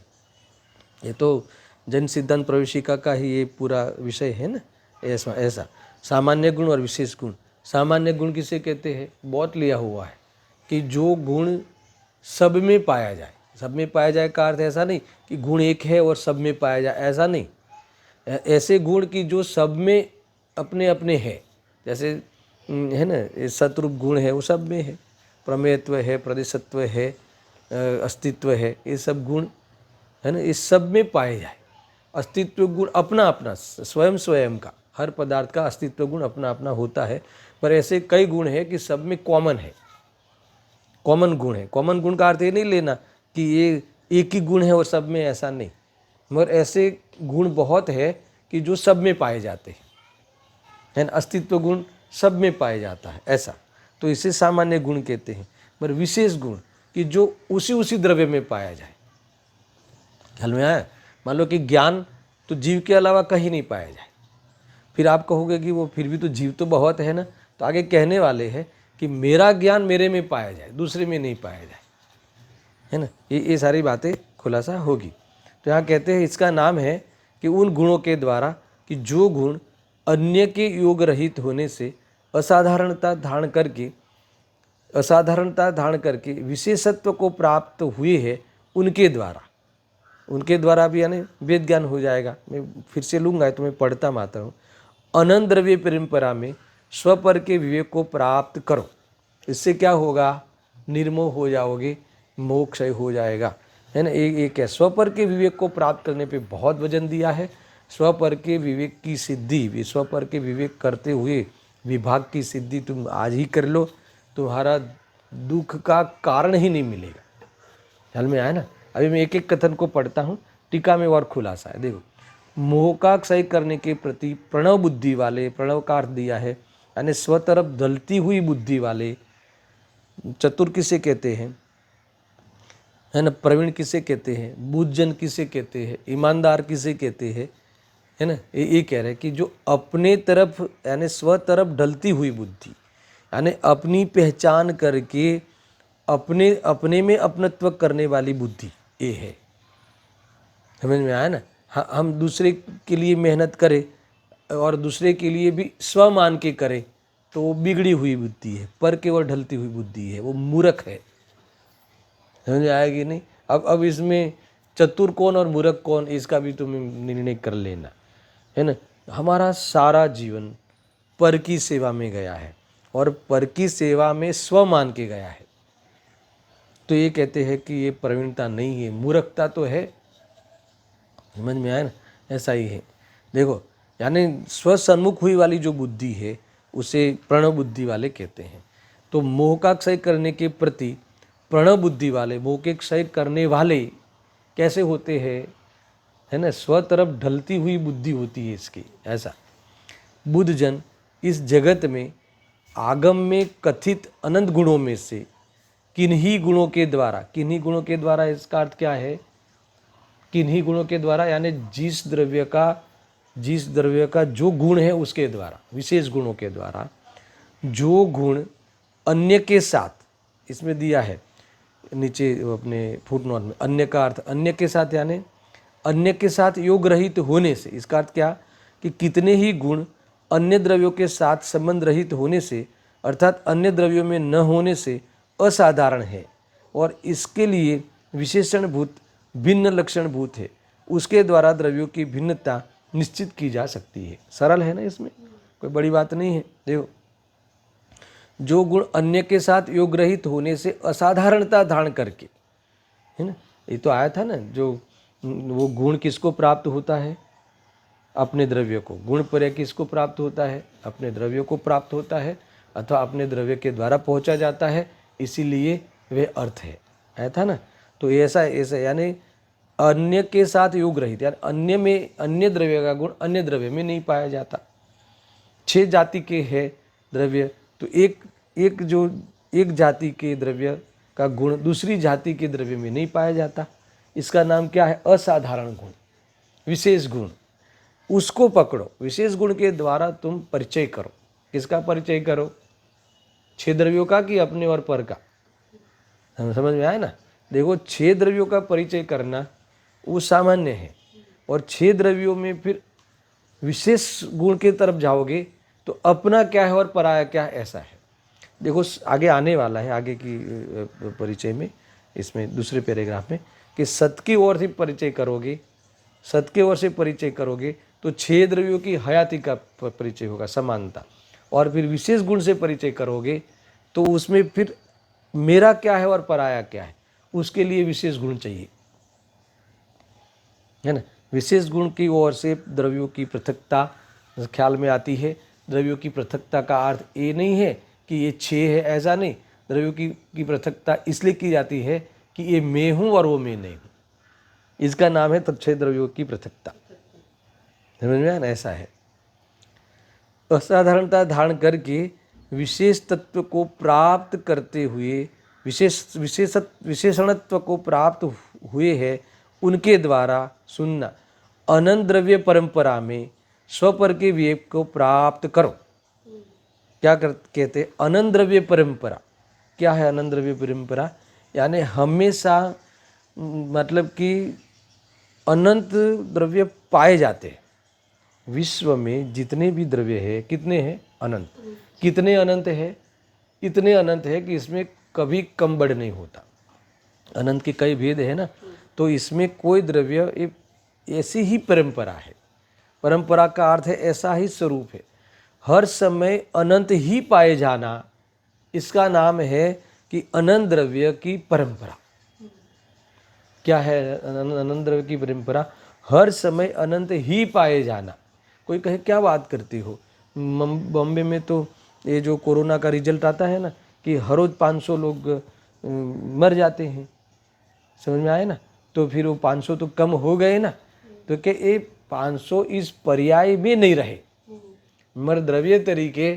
ये तो जन सिद्धांत प्रवेशिका का ही ये पूरा विषय है ना। ऐसा सामान्य गुण और विशेष गुण। सामान्य गुण किसे कहते हैं? बहुत लिया हुआ है कि जो गुण सब में पाया जाए। सब में पाया जाए का अर्थ ऐसा नहीं कि गुण एक है और सब में पाया जाए, ऐसा नहीं। ऐसे गुण की जो सब में अपने अपने है, जैसे है ना, सतरूप गुण है वो सब में है, प्रमेयत्व है, प्रदेशत्व है, अस्तित्व है, ये सब गुण है ना, इस सब में पाए जाए। अस्तित्व गुण अपना अपना स्वयं का, हर पदार्थ का अस्तित्व गुण अपना अपना होता है, पर ऐसे कई गुण है कि सब में कॉमन है, कॉमन गुण है। कॉमन गुण का अर्थ ये नहीं लेना कि ये एक ही गुण है और सब में, ऐसा नहीं, मगर ऐसे गुण बहुत है कि जो सब में पाए जाते हैं, है ना, अस्तित्व गुण सब में पाया जाता है, ऐसा। तो इसे सामान्य गुण कहते हैं। पर विशेष गुण कि जो उसी द्रव्य में पाया जाए। ख्याल में आया? मान लो कि ज्ञान तो जीव के अलावा कहीं नहीं पाया जाए, फिर आप कहोगे कि वो फिर भी तो जीव तो बहुत है ना, तो आगे कहने वाले हैं कि मेरा ज्ञान मेरे में पाया जाए, दूसरे में नहीं पाया जाए, है ना। ये सारी बातें खुलासा होगी। तो यहाँ कहते हैं इसका नाम है कि उन गुणों के द्वारा कि जो गुण अन्य के योग रहित होने से असाधारणता धारण करके विशेषत्व को प्राप्त हुए हैं उनके द्वारा भी, यानी वेद ज्ञान हो जाएगा। मैं फिर से लूँगा तो मैं पढ़ता मात्र हूँ। अनंत द्रव्य परंपरा में स्वपर के विवेक को प्राप्त करो। इससे क्या होगा? निर्मोह हो जाओगे, मोक्ष हो जाएगा, है ना। एक है स्वपर के विवेक को प्राप्त करने पे बहुत वजन दिया है, स्वपर के विवेक की सिद्धि, स्वपर के विवेक करते हुए विभाग की सिद्धि तुम आज ही कर लो, तुम्हारा दुख का कारण ही नहीं मिलेगा। ख्याल में आया ना। अभी मैं एक एक कथन को पढ़ता हूँ, टीका में और खुलासा है। देखो, मोह का क्षय करने के प्रति प्रणव बुद्धि वाले, प्रणव का अर्थ दिया है यानी स्वतरफ ढलती हुई बुद्धि वाले। चतुर किसे कहते हैं, है ना, प्रवीण किसे कहते हैं, बुद्धजन किसे कहते हैं, ईमानदार किसे कहते हैं, है ना। ये कह रहे हैं कि जो अपने तरफ यानी स्व तरफ ढलती हुई बुद्धि, यानी अपनी पहचान करके अपने अपने में अपनत्व करने वाली बुद्धि, ये है। समझ में आया ना। हम दूसरे के लिए मेहनत करें और दूसरे के लिए भी स्व मान के करें तो वो बिगड़ी हुई बुद्धि है, पर की ओर ढलती हुई बुद्धि है, वो मूर्ख है। समझ में आएगी नहीं। अब इसमें चतुर कौन और मूर्ख कौन, इसका भी तुम निर्णय कर लेना, है ना। हमारा सारा जीवन पर की सेवा में गया है और पर की सेवा में स्व मान के गया है, तो ये कहते हैं कि ये प्रवीणता नहीं है, मूर्खता तो है। समझ में आया ना, ऐसा ही है। देखो, यानी स्वसन्मुख हुई वाली जो बुद्धि है उसे प्रणव बुद्धि वाले कहते हैं। तो मोह का क्षय करने के प्रति प्रणव बुद्धि वाले, मोह के क्षय करने वाले कैसे होते हैं, है ना, स्व तरफ ढलती हुई बुद्धि होती है इसकी। ऐसा बुद्धजन इस जगत में आगम में कथित अनंत गुणों में से किन्हीं गुणों के द्वारा, किन्हीं गुणों के द्वारा इसका अर्थ क्या है, किन्हीं गुणों के द्वारा यानी जिस द्रव्य का जो गुण है उसके द्वारा, विशेष गुणों के द्वारा, जो गुण अन्य के साथ, इसमें दिया है नीचे अपने फुटनोट में, अन्य का अर्थ अन्य के साथ यानी अन्य के साथ योग रहित होने से। इसका अर्थ क्या कि कितने ही गुण अन्य द्रव्यों के साथ संबंध रहित होने से, अर्थात अन्य द्रव्यों में न होने से असाधारण है और इसके लिए विशेषणभूत भिन्न लक्षणभूत है, उसके द्वारा द्रव्यों की भिन्नता निश्चित की जा सकती है। सरल है ना, इसमें कोई बड़ी बात नहीं है। देखो, जो गुण अन्य के साथ योग रहित होने से असाधारणता धारण करके, है ना, ये तो आया था ना, जो वो गुण किसको प्राप्त होता है, अपने द्रव्य को। गुण पर्याय किसको प्राप्त होता है, अपने द्रव्य को प्राप्त होता है अथवा अपने द्रव्य के द्वारा पहुंचा जाता है, इसीलिए वे अर्थ है, आया था ना। तो ऐसा यानी अन्य के साथ योग रहित, यानी अन्य में, अन्य द्रव्य का गुण अन्य द्रव्य में नहीं पाया जाता। 6 जाति के है द्रव्य, तो एक जाति के द्रव्य का गुण दूसरी जाति के द्रव्य में नहीं पाया जाता। इसका नाम क्या है, असाधारण गुण, विशेष गुण। उसको पकड़ो, विशेष गुण के द्वारा तुम परिचय करो। किसका परिचय करो, 6 द्रव्यों का कि अपने और पर का। समझ में आया ना। देखो, 6 द्रव्यों का परिचय करना वो सामान्य है, और 6 द्रव्यों में फिर विशेष गुण के तरफ जाओगे तो अपना क्या है और पराया क्या है, ऐसा है। देखो, आगे आने वाला है, आगे की परिचय में, इसमें दूसरे पैराग्राफ में, कि सत की ओर से परिचय करोगे, सत की ओर से परिचय करोगे तो 6 द्रव्यों की हयाती का परिचय होगा, समानता। और फिर विशेष गुण से परिचय करोगे तो उसमें फिर मेरा क्या है और पराया क्या है, उसके लिए विशेष गुण चाहिए, है ना। विशेष गुण की ओर से द्रव्यों की पृथकता ख्याल में आती है। द्रव्यों की पृथकता का अर्थ ये नहीं है कि ये 6 है, ऐसा नहीं। द्रव्यों की पृथकता इसलिए की जाती है कि ये मैं हूँ और वो मैं नहीं हूँ, इसका नाम है तब 6 द्रव्यों की पृथकता। समझ में आया ना, ऐसा है। असाधारणता धारण करके विशेष तत्व को प्राप्त करते हुए, विशेषणत्व को प्राप्त हुए हैं, उनके द्वारा सुनना अनंत द्रव्य परंपरा में स्वपर के विवेक को प्राप्त करो। क्या कहते हैं, अनंत द्रव्य परंपरा। क्या है अनंत द्रव्य परंपरा, यानी हमेशा, मतलब कि अनंत द्रव्य पाए जाते हैं। विश्व में जितने भी द्रव्य है, कितने हैं, अनंत। कितने अनंत है, इतने अनंत है कि इसमें कभी कम बढ़ नहीं होता। अनंत के कई भेद है ना, तो इसमें कोई द्रव्य ऐसी ही परंपरा है। परंपरा का अर्थ है ऐसा ही स्वरूप है, हर समय अनंत ही पाए जाना, इसका नाम है कि अनंत द्रव्य की परंपरा। क्या है अनंत द्रव्य की परंपरा, हर समय अनंत ही पाए जाना। कोई कहे क्या बात करती हो, बॉम्बे में तो ये जो कोरोना का रिजल्ट आता है ना कि हर रोज 500 लोग मर जाते हैं, समझ में आए ना, तो फिर वो 500 तो कम हो गए ना, तो क्या ये 500 इस पर्याय में नहीं रहे, मर द्रव्य तरीके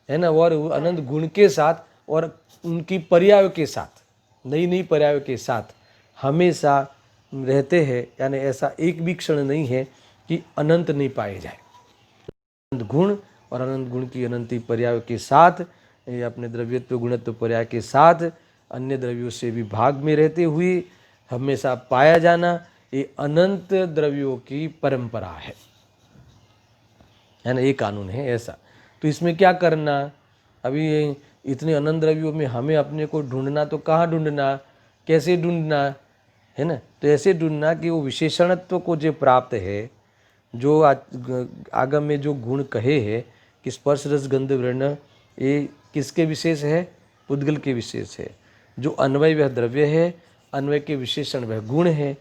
है ना, और अनंत गुण के साथ और उनकी पर्यायों के साथ, नई नई पर्यायों के साथ हमेशा रहते हैं। यानी ऐसा एक भी क्षण नहीं है कि अनंत नहीं पाए जाए। अनंत गुण और अनंत गुण की अनंती पर्यायों के साथ, ये अपने द्रव्यत्व गुणत्व पर्याय के साथ अन्य द्रव्यों से भी भाग में रहते हुए हमेशा पाया जाना, ये अनंत द्रव्यों की परंपरा है ना, ये कानून है ऐसा। तो इसमें क्या करना, अभी इतने अनंत द्रव्यों में हमें अपने को ढूंढना, तो कहाँ ढूंढना, कैसे ढूंढना है ना, तो ऐसे ढूंढना कि वो विशेषणत्व को जो प्राप्त है, जो आगम में जो गुण कहे हैं कि स्पर्श रस गंध वर्ण, ये किसके विशेष है, पुद्गल के विशेष है। जो अन्वय वह द्रव्य है, अन्वय के विशेषण वह गुण है।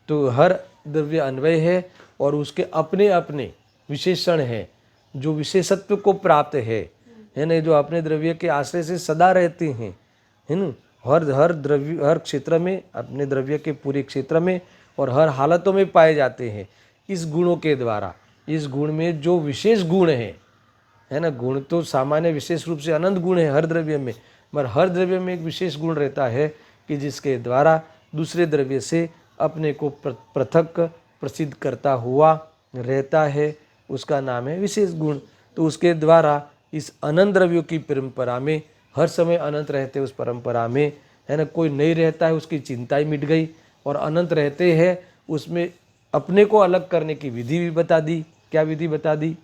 तो हर द्रव्य अन्वय है और उसके अपने अपने विशेषण है जो विशेषत्व को प्राप्त है ना, जो अपने द्रव्य के आश्रय से सदा रहते हैं, है ना, हर द्रव्य हर क्षेत्र में, अपने द्रव्य के पूरे क्षेत्र में और हर हालतों में पाए जाते हैं इस गुणों के द्वारा। इस गुण में जो विशेष गुण है ना, गुण तो सामान्य विशेष रूप से अनंत गुण है हर द्रव्य में, मगर हर द्रव्य में एक विशेष गुण रहता है कि जिसके द्वारा दूसरे द्रव्य से अपने को पृथक प्रसिद्ध करता हुआ रहता है, उसका नाम है विशेष गुण। तो उसके द्वारा इस अनंत द्रव्यों की परंपरा में हर समय अनंत रहते, उस परंपरा में है ना, कोई नहीं रहता है उसकी चिंता ही मिट गई, और अनंत रहते हैं उसमें अपने को अलग करने की विधि भी बता दी। क्या विधि बता दी,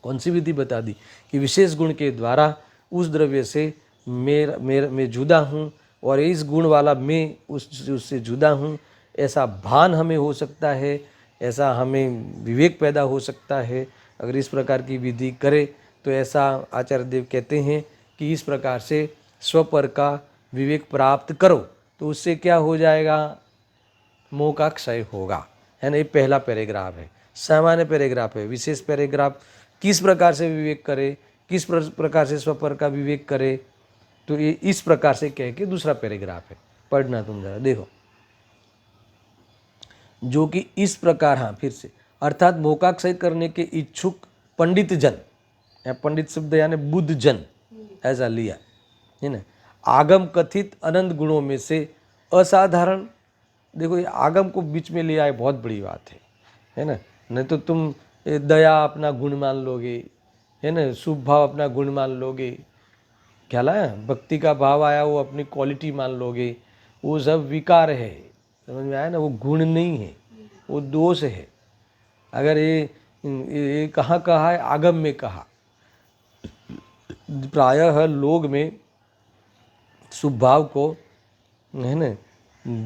कौन सी विधि बता दी, कि विशेष गुण के द्वारा उस द्रव्य से मैं जुदा हूँ और इस गुण वाला मैं उससे जुदा हूँ, ऐसा भान हमें हो सकता है, ऐसा हमें विवेक पैदा हो सकता है। अगर इस प्रकार की विधि करे तो ऐसा आचार्य देव कहते हैं कि इस प्रकार से स्वपर का विवेक प्राप्त करो तो उससे क्या हो जाएगा, मोह का क्षय होगा, है ना। ये पहला पैराग्राफ है, सामान्य पैराग्राफ है। विशेष पैराग्राफ किस प्रकार से विवेक करे, किस प्रकार से स्वपर का विवेक करे, तो ये इस प्रकार से कह के दूसरा पैराग्राफ है, पढ़ना तुम जरा देखो, जो कि इस प्रकार, हाँ फिर से, अर्थात मोह का क्षय करने के इच्छुक पंडित जन, या पंडित शब्द यानी बुद्ध जन ऐसा लिया है ना, आगम कथित अनंत गुणों में से असाधारण, देखो ये आगम को बीच में लिया है, बहुत बड़ी बात है ना। नहीं तो तुम दया अपना गुण मान लोगे, है ना, शुभ भाव अपना गुण मान लोगे, ख्याल आया, भक्ति का भाव आया वो अपनी क्वालिटी मान लोगे, वो सब विकार है, समझ में आया ना, वो गुण नहीं है, वो दोष है। अगर ये कहाँ कहा है, आगम में कहा, प्रायः लोग में शुभ भाव को है ना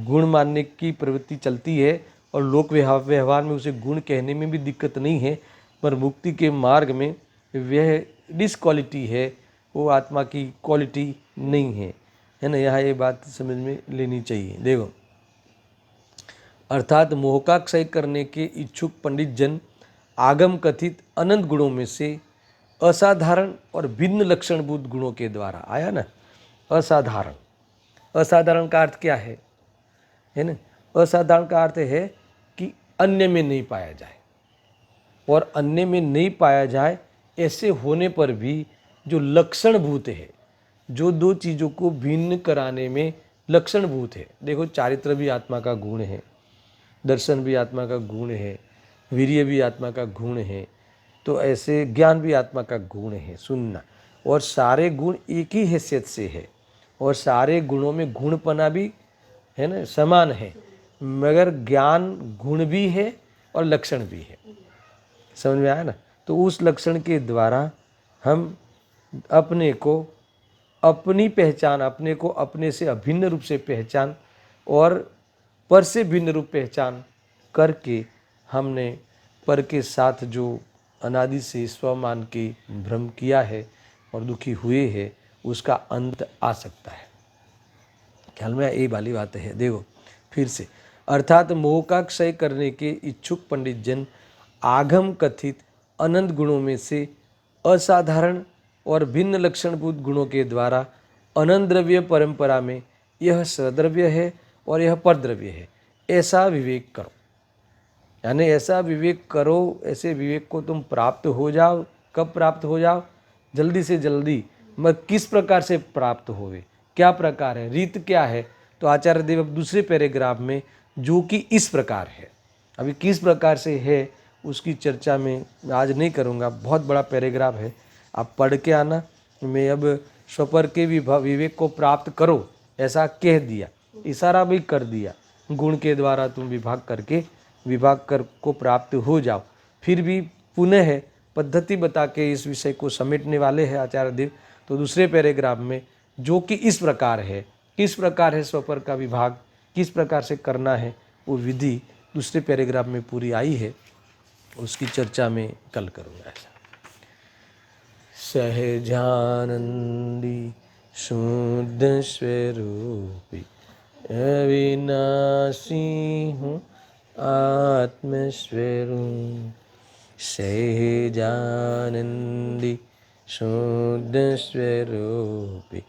गुण मानने की प्रवृत्ति चलती है, और लोक व्यवहार में उसे गुण कहने में भी दिक्कत नहीं है, पर मुक्ति के मार्ग में वह डिसक्वालिटी है, वो आत्मा की क्वालिटी नहीं है ना। यहाँ ये बात समझ में लेनी चाहिए। देखो, अर्थात मोह का क्षय करने के इच्छुक पंडित जन आगम कथित अनंत गुणों में से असाधारण और भिन्न लक्षणभूत गुणों के द्वारा, आया ना, असाधारण, असाधारण का अर्थ क्या है ना, असाधारण का अर्थ है कि अन्य में नहीं पाया जाए, और अन्य में नहीं पाया जाए ऐसे होने पर भी जो लक्षणभूत है, जो दो चीज़ों को भिन्न कराने में लक्षणभूत है। देखो, चारित्र भी आत्मा का गुण है, दर्शन भी आत्मा का गुण है, वीर्य भी आत्मा का गुण है, तो ऐसे ज्ञान भी आत्मा का गुण है, सुनना, और सारे गुण एक ही हैसियत से है, और सारे गुणों में गुणपना भी है ना समान है, मगर ज्ञान गुण भी है और लक्षण भी है, समझ में आया ना। तो उस लक्षण के द्वारा हम अपने को, अपनी पहचान, अपने को अपने से अभिन्न रूप से पहचान और पर से भिन्न रूप पहचान करके हमने पर के साथ जो अनादि से स्वमान के भ्रम किया है और दुखी हुए हैं, उसका अंत आ सकता है। ख्याल में ये वाली बात है। देखो फिर से, अर्थात मोह का क्षय करने के इच्छुक पंडित जन आगम कथित अनंत गुणों में से असाधारण और भिन्न लक्षणभूत गुणों के द्वारा अनंत द्रव्य परंपरा में यह सद्रव्य है और यह परद्रव्य है ऐसा विवेक करो। यानी ऐसा विवेक करो, ऐसे विवेक को तुम प्राप्त हो जाओ। कब प्राप्त हो जाओ? जल्दी से जल्दी। मगर किस प्रकार से प्राप्त होवे, क्या प्रकार है, रीत क्या है? तो आचार्य देव अब दूसरे पैराग्राफ में जो कि इस प्रकार है, अभी किस प्रकार से है उसकी चर्चा में आज नहीं करूँगा, बहुत बड़ा पैराग्राफ है, आप पढ़ के आना। मैं अब स्वपर के विवेक को प्राप्त करो ऐसा कह दिया, इशारा भी कर दिया, गुण के द्वारा तुम विभाग करके विभाग कर को प्राप्त हो जाओ। फिर भी पुनः पद्धति बता के इस विषय को समेटने वाले हैं आचार्य देव। तो दूसरे पैराग्राफ में जो कि इस प्रकार है, किस प्रकार है स्वपर का विभाग, किस प्रकार से करना है, वो विधि दूसरे पैराग्राफ में पूरी आई है, उसकी चर्चा में कल करूँगा। ऐसा सहजानंदी शुद्ध स्वरूपी अविनाशी हूँ आत्मस्वरूप। सहजानंदी शुद्ध स्वरूपी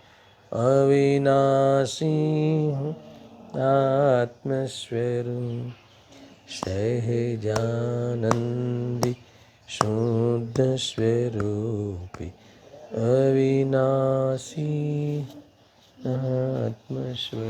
अविनाशी हूँ आत्मस्वरूप। सहजानंदी शुद्ध स्वरूपी अविनाशी आत्मस्वरूप।